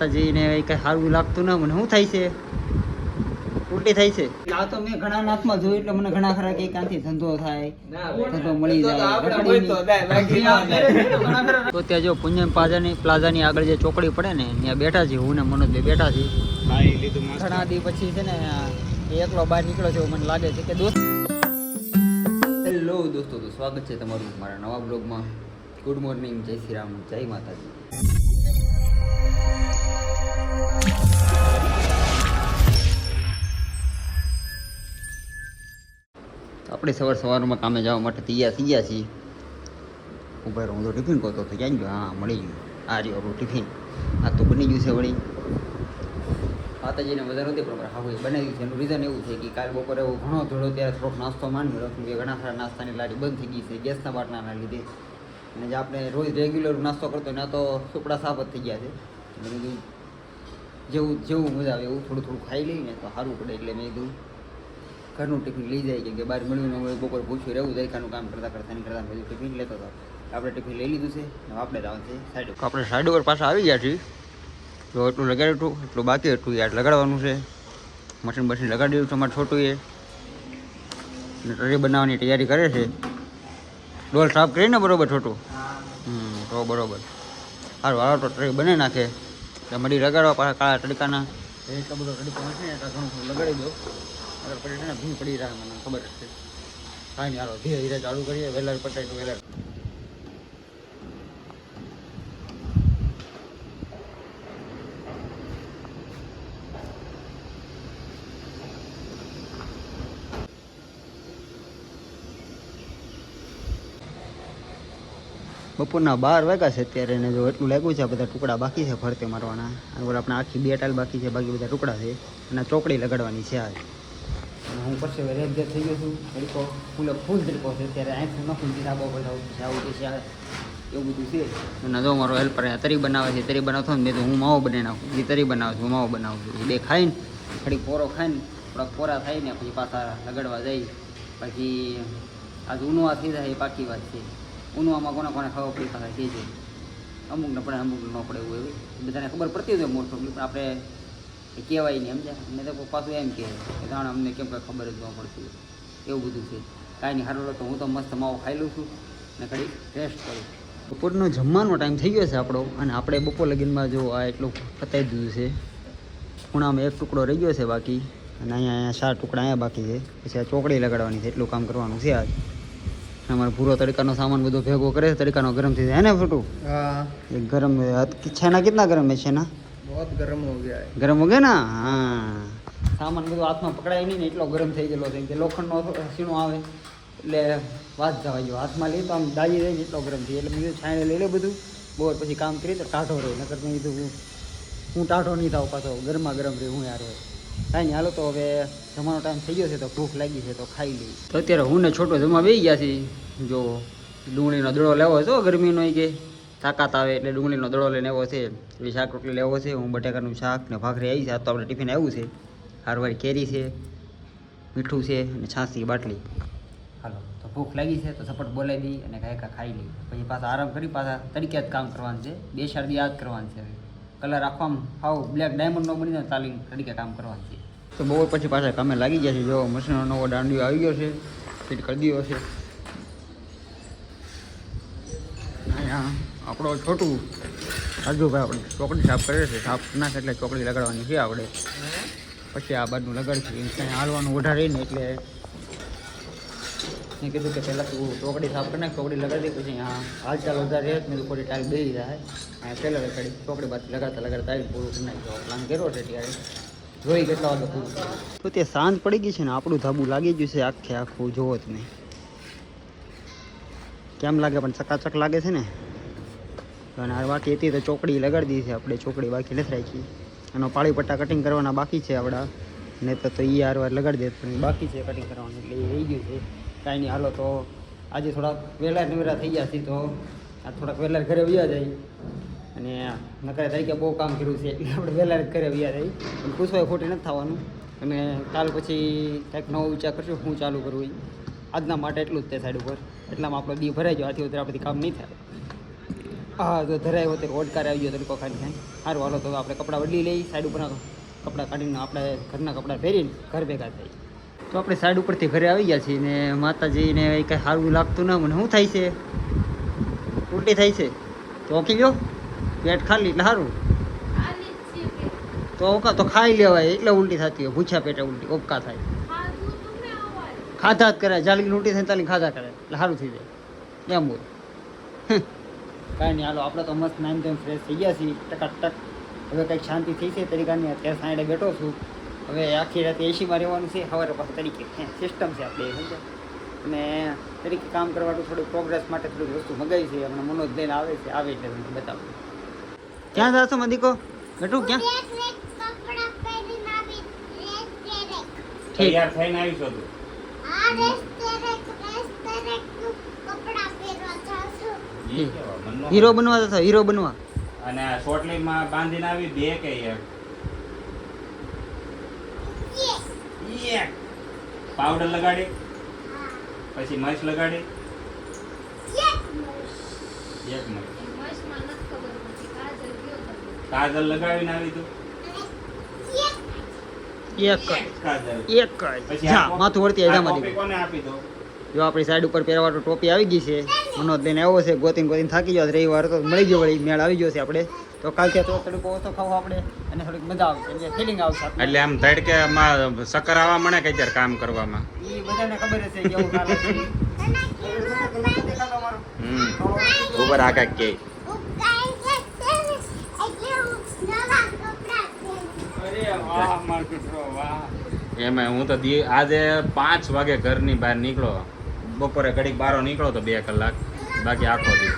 જઈને કઈ સારું લાગતું ના મને શું થાય છે ઉલટી થાય છે આ તો મેં ઘણા નાથમાં જોયું એટલે મને ઘણા ખરા કે ક્યાંથી ધંધો થાય ધંધો મળી જાય તો ત્યાં જો પુંજન પ્લાઝાની આગળ જે ચોકડી પડે ને ત્યાં બેઠા છે હું ને મનોજ બે બેઠા છે ઘણા દી પછી છે ને એકલો બહાર નીકળ્યો છે મને લાગે છે કે દોસ્ત હેલો દોસ્તો તો સ્વાગત છે તમારું મારા નવા બ્લોગમાં ગુડ મોર્નિંગ જય શ્રી રામ જય માતાજી આપણે સવારમાં કામે જવા માટે તૈયાર થઈ ગયા છીએ ઉભા હું તો ટિફિન કહતો તો ક્યાં ગયો હા મળી ગયું આ રહ્યું આપણું ટિફિન આ તો બની ગયું છે વળી માતાજીને વધારે નથી પણ હા બનાવ્યું છે એનું રીઝન એવું છે કે કાલ બપોરે એવો ઘણો ધોળો ત્યારે થોડોક નાસ્તો માંડ્યો કે ઘણા સારા નાસ્તાની લારી બંધ થઈ ગઈ છે ગેસના બાટલાના લીધે અને જે આપણે રોજ રેગ્યુલર નાસ્તો કરતો ને આ તો સુપડા સાફ જ થઈ ગયા છે મેં કીધું જેવું મજા આવે એવું થોડું ખાઈ લઈને તો સારું પડે એટલે મેં કીધું ઘરનું ટિફિન લઈ જાય કે બહાર મળ્યું ને બપોર પૂછ્યું રહેવું જઈકાનું કામ કરતાં બધું ટિફિન લેતો હતો આપણે ટિફિન લઈ લીધું છે આપણે જવાનું છે સાઈડ આપણે સાઈડ ઉપર પાછા આવી ગયા છીએ તો એટલું લગાડ્યું હતું એટલું બાકી હતું યાર લગાડવાનું છે મશીન લગાડી દીધું તમારે છોટું એ ટ્રે બનાવવાની તૈયારી કરે છે ડોલ સાફ કરીને બરોબર છોટું તો બરોબર સારું હાલો તો ટ્રે બને નાખે એટલે મળી લગાડવા પાછા કાળા તડકાના એટલો બધો તડકો હશે ને એટલે ઘણું લગાડી દો અગર પડી છે ને ભીં પડી રહ્યા મને ખબર જ છે કાંઈ નહીં હાલો ધીરે ધીરે ચાલુ કરીએ વહેલા પટાય તો વહેલા બપોરના 12 વાગ્યા છે અત્યારે એને જો એટલું લાગ્યું છે આ બધા ટુકડા બાકી છે ફરતે મારવાના અને આપણે આખી 2 ટાઇલ બાકી છે બાકી બધા ટુકડા છે અને ચોકડી લગાડવાની છે આજ અને હું પછી રેગ્યુલર થઈ ગયો છું તડકો ફૂલ તડકો છે ત્યારે આંખું નખું જીરાબો બધા આવું છે એવું બધું છે અને જો મારો હેલ્પર તરી બનાવે છે તરી બનાવતો ને મેં તો હું માવો બનાવી નાખું એ તરી બનાવું છું હું માવો બનાવું છું એ બે ખાઈને ઘડી પોરો ખાઈને થોડાક પોરા થાય ને પછી પાછા લગાડવા જાય બાકી આજ ઉનવા થઈ જાય એ પાકી વાત છે ઉનવામાં કોને ખબર પડી પાછા કે છે અમુકને પડે અમુકને ન પડે એવું બધાને ખબર પડતી હોય મોસ્ટ ઓફલી પણ આપણે કહેવાય નહીં સમજ્યા મેં તો પાછું એમ કહે કે જાણે અમને કેમ કંઈ ખબર જ ન પડતી હોય એવું બધું છે કાંઈ નહીં સારું તો હું તો મસ્ત માવો ખાઈ લઉં છું અને ઘડી રેસ્ટ કરું બપોરનો જમવાનો ટાઈમ થઈ ગયો છે આપણો અને આપણે બપોર લગીનમાં જો આ એટલું પતાવી દીધું છે ખૂણામાં એક ટુકડો રહી ગયો છે બાકી અને અહીંયા 4 ટુકડા અહીંયા બાકી છે પછી આ ચોકડી લગાડવાની છે એટલું કામ કરવાનું છે આજ हमारा पूरा तड़का नो सामान બધો ભેગો કરે तड़का नो गरम थी है ना फोटो हाँ ये गरम छेना कितना गरम है छेना बहुत गरम हो गया है गरम हो गया ना हाँ सामान બધો હાથમાં પકડાય નહીં ને એટલો ગરમ થઈ ગયેલો છે કે લોખંડનો સીણો આવે એટલે વાત જવા જો હાથમાં લઈ તો આમ દાજી જાય ને એટલો ગરમ થઈ એટલે બીજું છાણે લઈ લે બધું બહુ પછી કામ કરી તો ટાઢો રહે નકર મેં કીધું હું ટાઢો નહીં થાવ પાછો ગરમા ગરમ રહે હું યાર કાંઈ નહીં હાલો તો હવે જમવાનો ટાઈમ થઈ ગયો છે તો ભૂખ લાગી છે તો ખાઈ લઈ તો અત્યારે હું ને છોટો જમવા બેસી ગયા છીએ જો ડુંગળીનો દડો લેવો છે ગરમીનો કે તાકાત આવે એટલે ડુંગળીનો દડો લઈને આવ્યો છે એ શાક રોટલી લેવો છે હું બટાકાનું શાક ને ભાખરી આવી છે આ તો આપણે ટિફિન આવ્યું છે હારવારી કેરી છે મીઠું છે અને છાશની બાટલી હાલો તો ભૂખ લાગી છે તો સપટ બોલાવી દઈ અને કાંઈ ખાઈ લઈ પછી પાછા આરામ કરી પાછા તરીકે જ કામ કરવાનું છે 2-4 દી યાદ કરવાનું છે કલર આખવામાં હાવ બ્લેક ડાયમંડનો બની જાય તાલીમ તરીકે કામ કરવાનું છે તો બપોર પછી પાછા કામે લાગી ગયા છે જો મશીનનો નવો દાંડિયો આવી ગયો છે ફિટ કરી દીધો છે અહીંયા આપણો છોટું રાજુભાઈ આપણે ચોકડી સાફ કરે છે સાફ નાખે એટલે ચોકડી લગાડવાની છે આપણે પછી આ બાજુનું લગાડશું ત્યાં હાલવાનું વધારે ને એટલે મેં કીધું કે પહેલાં તું ચોકડી સાફ કરી નાખ ચોકડી લગાડી પછી અહીંયા હાલચાલ વધારે રહે મેં તો થોડી ટાઈલ બેસી જાય અહીંયા પહેલાં લગાડી ચોકડી બાદ લગાડતા ટાઈલ પૂરું કરી નાખ્યો પ્લાન કર્યો છે ત્યારે જોઈ કેટલા વાગે પૂરું તો તે સાંજ પડી ગઈ છે ને આપણું ધાબુ લાગી ગયું છે આખું જોવો તમે કેમ લાગે પણ ચકાચક લાગે છે ને અને આ બાકી હતી તો ચોકડી લગાડી દીધી છે આપણે ચોકડી બાકી નથી રાખી એનો પાળી પટ્ટા કટિંગ કરવાના બાકી છે આપણા ને તો એ વાર લગાડી દે પણ બાકી છે કટિંગ કરવાનું એટલે એ રહી ગયું છે કાંઈ નહીં હાલો તો આજે થોડાક વહેલા નવેરા થઈ ગયા છે તો આ થોડાક વહેલા ઘરે વ્યા જાય અને નકરે તરીકે બહુ કામ કર્યું છે એટલે આપણે વહેલા ઘરે વ્યા જાય પણ પૂછવાય ખોટી નથી થવાનું અને કાલ પછી કંઈક નવો વિચાર કરશું શું ચાલુ કરવું એ આજના માટે એટલું જ તે સાઈડ ઉપર એટલામાં આપણો દી ભરાઈ જાય આથી વધારે આપણાથી કામ નહીં થાય હા તો ધરાય હોતે ઓડકાર આવી ગયો તરીકો ખાલી ખાઈ સારું હાલો તો આપણે કપડાં બદલી લઈ સાઈડ ઉપર કપડાં કાઢીને આપણે ઘરના કપડાં પહેરીને ઘર ભેગા થઈ તો આપણે સાઈડ ઉપરથી ઘરે આવી ગયા છીએ ને માતાજીને કંઈ સારું લાગતું ના મને શું થાય છે ઉલટી થાય છે તો ઓકી ગયો પેટ ખાલી એટલે સારું તો ખાઈ લેવાય એટલે ઉલટી થતી હોય ભૂખ્યા પેટે ઉલટી ઓપકા થાય ખાધા જ કરે જાલગી ઉલટી થાય તાલી ખાધા કરે એટલે સારું થઈ જાય એમ બોલ કાંઈ નહીં હાલો આપણે તો મસ્ત નાઈન ટાઈમ ફ્રેશ થઈ ગયા છીએ ટકાટક હવે કંઈક શાંતિ થઈ છે તરીકાની અત્યારે સાઈડે બેઠો છું હવે આખી રાતે એસીમાં રહેવાનું છે સવારે પાછું તરીકે સિસ્ટમ છે આપણે સમજ્યા અને તરીકે કામ કરવાનું થોડું પ્રોગ્રેસ માટે થોડી વસ્તુ મગાવી છે હમણાં મનોજ લઈને આવે એટલે તમને બતાવું ક્યાં જાશો મદીકો બેઠું ક્યાં તૈયાર થઈને આવીશું તું હીરો બનવા જતો હીરો બનવા અને શોર્ટલી માં બાંધીને આવી બે કે એક પાવડર લગાડી પછી મસ્ત લગાડી એક કાજલ લગાવીને આવી તું એક માથું વળતી એજામાંથી કોને આપી દો જો આપણી સાઈડ ઉપર પહેરવાનો ટોપી આવી ગઈ છે મનોજ લઈને આવ્યો છે ગોતીને થાકી ગયો રવિવાર તો મળી ગયો વળી મેળ આવી ગયો છે આપણે તો કાલથી તો થોડુંક ઓછો ખાવું આપણે અને થોડીક મજા આવશે ફિલિંગ આવશે એટલે આમ તડકે ચક્કર આવવા મળે કે ત્યારે કામ કરવામાં એ બધાને ખબર હશે કેવું કાલે છે ઉપર આકા કે એમાં હું તો આજે 5 વાગે ઘરની બહાર નીકળો બપોરે ઘડીક બારો નીકળો તો 2 કલાક બાકી આખો દી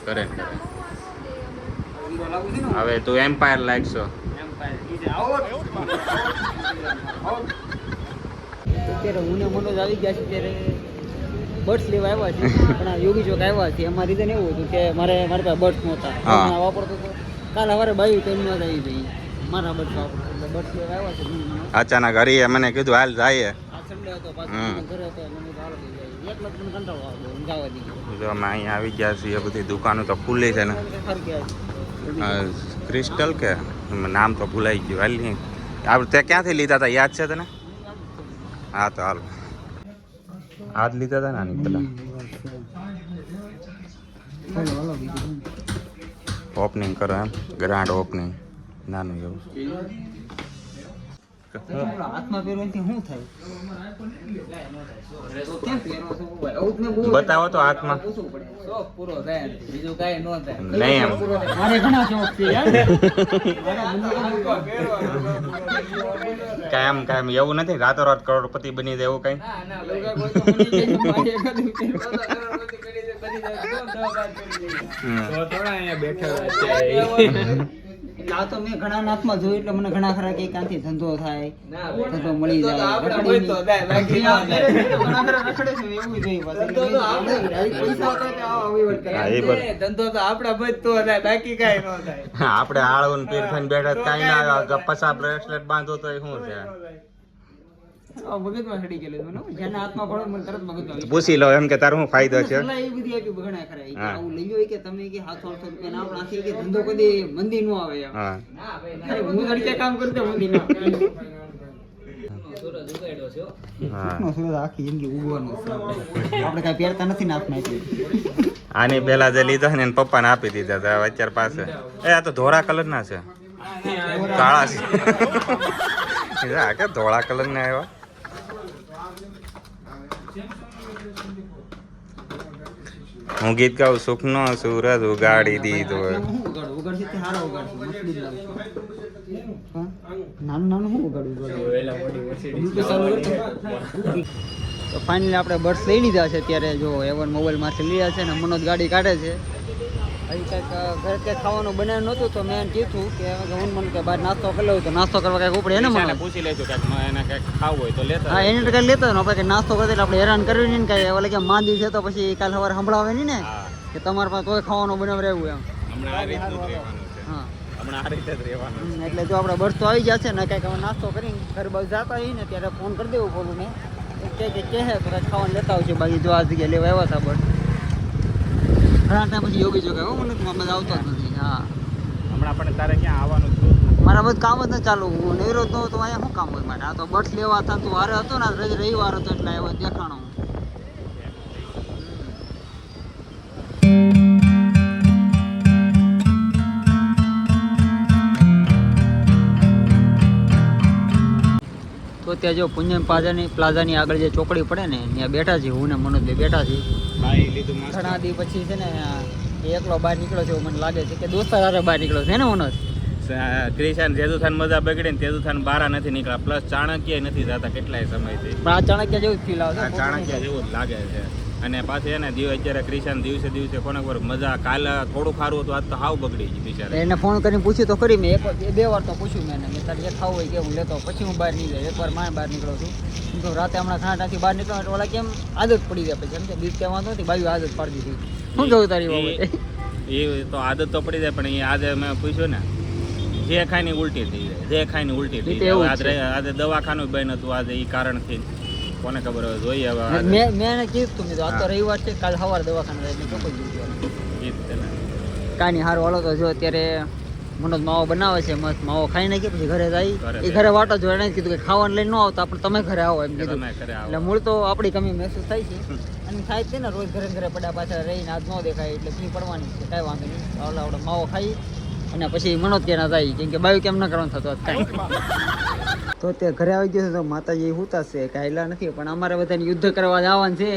કરે હવે તું એમ્પાયર લાગશો અત્યારે હું ને મનોજ આવી ગયા છે ત્યારે બર્ડ્સ લેવા આવ્યા છે પણ આ યોગી ચોક આવ્યા છે એમાં રીઝન એવું હતું કે મારી પાસે બર્ડ્સ નહોતા વાપરતો હતો કાલ સવારે 22 ટાઈમ આવી ગઈ મારા બર્ડ્સ વાપરતો એટલે બર્ડ્સ લેવા આવ્યા છે અચાનક હરીએ મને કીધું હાલ જાય આ સન્ડે હતો પાછો ઘરે હતો મને તો હાલ થઈ જાય એક લાખ મને કંટાળો આવ્યો હું જવા દીધો જો અમે અહીંયા આવી ગયા છીએ બધી દુકાનો તો ખુલ્લી છે ને ક્રિસ્ટલ કે નામ તો ભૂલાઈ ગયું હાલ નહીં આપણે તે ક્યાંથી લીધા હતા યાદ છે તને હા તો હાલ હાથ લીધા હતા ને આની પેલા ઓપનિંગ કરો એમ ગ્રાન્ડ ઓપનિંગ નાનું એવું હાથમાં પહેરવાથી શું થાય બતાવો તો હાથમાં પૂરો થાય બીજું કાંઈ ન થાય નહીં એમ મારે ઘણા શોખ છે કાયમ એવું નથી રાતોરાત કરોડપતિ બની જાય એવું કઈ આ તો મેં ઘણા નાથમાં જોયું એટલે મને ઘણા ખરા કે ક્યાંથી ધંધો થાય ધંધો મળી જાય આપણે આળવું પીર થઈને બેઠા કઈ ના પસા બ્રેસલેટ બાંધો તો શું છે મગજમાં ચડી ગયેલું જેના હાથમાં પડે મને તરત મગજમાં પૂછી લો એમ કે તારો શું ફાયદો છે એ બધી આપી ઘણા ખરા આવું લઈ હોય કે તમે કે 700 રૂપિયા ના આપણાથી કે ધંધો કદી મંદી નો આવે એમ હું તરીકે કામ કરતો મંદી ના આખી જિંદગી ઉગવાનું આપણે કઈ પહેરતા નથી નાથમાં આની પેલા જે લીધા ને પપ્પાને આપી દીધા હતા અત્યારે પાસે આ તો ધોળા કલર ના છે કાળા છે કે ધોળા કલર ના આવ્યા હું ગીત ગાઉં સુખનો સૂરજ ઉગાડી દીધો તો ફાઇનલી આપણે બર્ડ્સ લઈ લીધા છે ત્યારે જો એવન મોબાઈલમાંથી લીધા છે ને મનોજ ગાડી કાઢે છે હજી કંઈક ઘરે કંઈક ખાવાનું બનાવ્યું નહોતું તો મેં કીધું કે મને કે બહાર નાસ્તો કરી લઉં તો નાસ્તો કરવા કંઈક ઉપડે ને મને પૂછી લેજો કે એને કંઈક ખાવું હોય તો લેતા હા એને કંઈક લેતા ને આપણે કંઈક નાસ્તો કરી એટલે આપણે હેરાન કરવી નહીં ને કાંઈ ઓલે કે માંદી છે તો પછી કાલ સવારે સંભળાવે નહીં ને કે તમારે પાસે તોય ખાવાનું બનાવ રહેવું એમ હા હમણાં આ રીતે જ રહેવાનું એટલે જો આપણે બર્ડ્સ તો આવી જશે ને કંઈક હવે નાસ્તો કરીને ઘર બાજુ જતા હોય ને ત્યારે ફોન કરી દેવું બોલું ને કે કહે તો કંઈક ખાવાનું લેતા આવશે બાકી જો આ જગ્યાએ લેવા આવ્યા હતા બર્ડ ઘણા ટાઈમ પછી યોગી જોગે હો મને તો બધા આવતો જ નથી. હા હમણાં આપણે તારે ક્યાં આવવાનું થયું મારા બધું કામ જ ન ચાલુ. હું નવરો જ ન હતો અહીંયા શું કામ હોય મારે? આ તો બટ લેવા હતા તું હારે હતો ને રવિવાર હતો એટલે આવ્યો દેખાણો. તો ત્યાં જો પુંજન પ્લાઝાની આગળ જે ચોકડી પડે ને ત્યાં બેઠા છીએ. હું ને મનોજ બે બેઠા છીએ. ભાઈ લીધું મસ્ત ઘણા દી પછી છે ને એ એકલો બહાર નીકળ્યો છે એવું મને લાગે છે કે દોસ્તાર હારે બહાર નીકળ્યો છે ને મનોજ? ક્રિશાન જેદુથાન મજા બગડી ને તેદુથાન બારા નથી નીકળ્યા પ્લસ ચાણક્ય નથી જતા કેટલાય સમયથી. પણ આ ચાણક્ય જેવું જ ફીલ આવે આ ચાણક્ય જેવું જ લાગે છે. અને પાછી એને અત્યારે ક્રિશાન દિવસે દિવસે કોને ખબર મજા કાલે થોડું ખારું હતું આજ તો હાવ બગડી ગઈ બિચારે. એને ફોન કરીને પૂછ્યું તો ખરી મેં બે વાર તો પૂછ્યું મેં એને તારે જે ખાવું હોય કે હું લેતો પછી હું બહાર નહીં જાય. એકવાર મારે બહાર નીકળો છું તો રાતે હમણાં ખાણાથી બહાર નીકળો એટલે ઓલા કેમ આદત પડી જાય પછી એમ કે બીજ કહેવા નથી બાયું આદત પાડી દીધી. શું કહું તારી બાબતે? એ તો આદત તો પડી જાય પણ એ આજે મેં પૂછ્યું ને જે ખાઈને ઉલટી થઈ જાય જે ખાઈને ઉલટી થઈ જાય. આજે દવાખાનું બંધ હતું આજે એ કારણથી કોને ખબર હવે જોઈએ હવે મેં એને કીધું તું મેં તો આ તો રવિવાર છે કાલ સવારે દવાખાને જાય એટલે ચોખ્ખું જ કાંઈ નહીં સારું હાલો તો જો અત્યારે મનોજ માવો બનાવે છે મસ્ત માવો ખાઈ નાખીએ પછી ઘરે જાય. એ ઘરે વાટો જો એને કીધું કે ખાવાનું લઈને ન આવતા પણ તમે ઘરે આવો એમ કીધું. એટલે મૂળ તો આપણી કમી મહેસૂસ થાય છે અને થાય છે ને રોજ ઘરે પડ્યા પાછા રહીને આજ ન દેખાય એટલે ફી પડવાની છે કાંઈ વાંધો નહીં. આપણે માવો ખાઈ અને પછી મનોજ કે ના જાય કેમ કે બાયું કેમ ન કરવાનું થતું કાંઈ. તો તે ઘરે આવી ગયો છે તો માતાજી હુતાશે કાંઈ નથી પણ અમારે બધાને યુદ્ધ કરવા જવાનું છે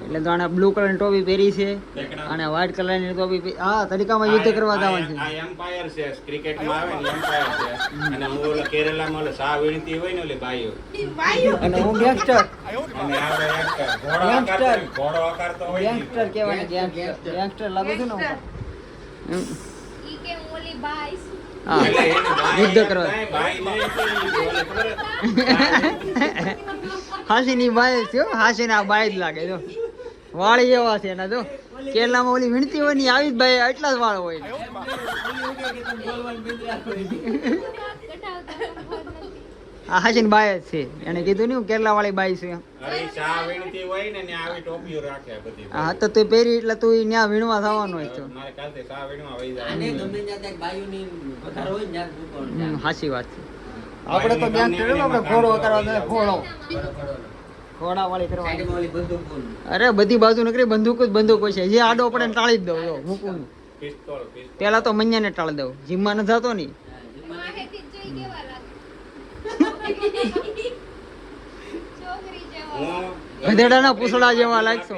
એટલે તો આને બ્લુ કલરની ટોપી પહેરી છે અને વ્હાઈટ કલરની ટોપી હા તરીકામાં યુદ્ધ કરવા જવાનું છે. આ એમ્પાયર છે ક્રિકેટમાં આવે ને એમ્પાયર છે અને હું ઓલા કેરલામાં ઓલા સા વીણતી હોય ને ઓલી બાઈઓ અને હું ગેંગસ્ટર અને આપણે ઘોડો આકાર તો હોય ગેંગસ્ટર કહેવાય ગેંગસ્ટર લાગુ છું ને હું. ઈ કે ઓલી બાઈ હા યુદ્ધ કરવા હાસીની બાઈ છે હાસીને આ બાઈ જ લાગે જો વાળ એવા છે એના જો કેરલામાં ઓલી વીણતી હોય ને આવી જ બાઈ એટલા જ વાળ હોય. આ હાસીની બાઈ જ છે એને કીધું ને કેરલા વાળી બાઈ છે. અરે ચા વીણતી હોય ને ત્યાં આવી ટોપીઓ રાખે બધી. હા તો તું પહેરી એટલે તું ત્યાં વીણવા થવાનું હોય તો મારે કાલથી ચા વીણવા વહી જાય. આને ગમે ત્યાં એક બાયુની વધારે હોય ને ત્યાં સાચી વાત છે. આપણે તો ગેંગસ્ટર આપણે ઘોડો કરવા ઘોડો ઘોડા વાળી કરવાની. સાઈડમાં ઓલી બંદૂક અરે બધી બાજુ નકરી બંદૂક જ બંદૂક હોય છે જે આડો પડે ને ટાળી જ દઉં જો મૂકું. પિસ્તોલ પેલા તો મૈયાને ટાળી દઉં જીમમાં ન જતો નહીં. માહેથી જોઈ કેવા લાગે છોકરી જેવો ગધેડાના પૂછડા જેવા લાગશો.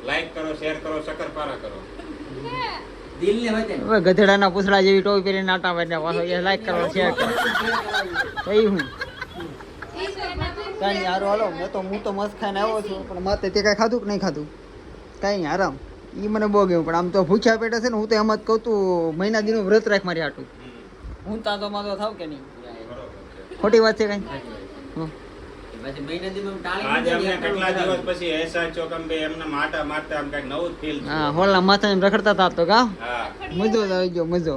લાઈક કરો શેર કરો શક્કરપારા કરો. દિલ ને હોય ને હવે ગધેડાના પૂછડા જેવી ટોપી પહેરીને નાટા વાળ્યા પાછો એ લાઈક કરો શેર કરો કઈ હું કાંઈ નહીં હારું હાલો હું તો મસ્ત ખાઈને આવ્યો છું પણ માતે તે કાંઈ ખાધું કે નહીં ખાધું કાંઈ નહીં આરામ એ મને બહુ ગયું પણ આમ તો ભૂખ્યા પેટે છે ને હું તો એમ જ કહું તું મહિના દીનું વ્રત રાખ મારી હાટું હું તાતો માતો થાવ કે નહીં ખોટી વાત છે કાંઈ પછી મહિના દીમાં આજે અમને કેટલા દિવસ ટાળી પછી અહેસાસ થયો કે અમે એમને માટા મારતા આમ કઈક નવું ફીલ હા હોલના માથા એમ રખડતા હતા તો કા હા મજો જ આવી ગયો મજો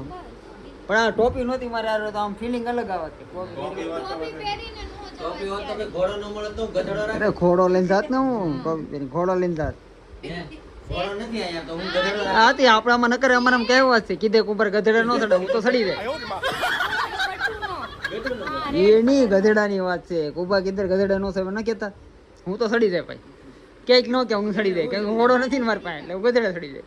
પણ આ ટોપી નહોતી મારે હારે તો આમ ફિલિંગ અલગ આવે છે ટોપી વાત તો ટોપી પહેરીને નો ટોપી હોત તો કે ઘોડો ન મળે તો ગધેડો રાખે. અરે ઘોડો લઈને જાત ને હું ટોપી પહેરી ઘોડો લઈને જાત હે? ઘોડો નથી અહીંયા તો હું ગધેડો રાખે. આ હતી આપણામાં નકર અમારે આમ કહેવત છે કીધે ઉપર ગધેડા ન ચડે હું તો ચડી જાય એની ગધેડાની વાત છે કુબા કીધર ગધેડા નો સાહેબ ન કહેતા હું તો સડી જાય ભાઈ ક્યાંક ન કે હું સડી જાય કેમ કે ઘોડો નથી ને મારી પાસે એટલે હું ગધેડા સડી જાય.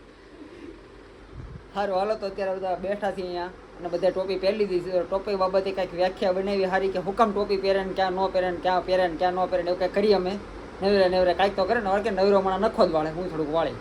સારું હાલો તો અત્યારે બધા બેઠા છીએ અહીંયા અને બધા ટોપી પહેરી લીધી છે. ટોપી બાબતે કાંઈક વ્યાખ્યા બનાવી સારી કે હુકમ ટોપી પહેરે ને ક્યાં ન પહેરે ને ક્યાં પહેરે ને ક્યાં ન પહેરે ને એવું કાંઈ કરીએ અમે નવરે કાંઈક તો કરે ને કે નવરો મને નખો જ વાળે હું થોડુંક વાળે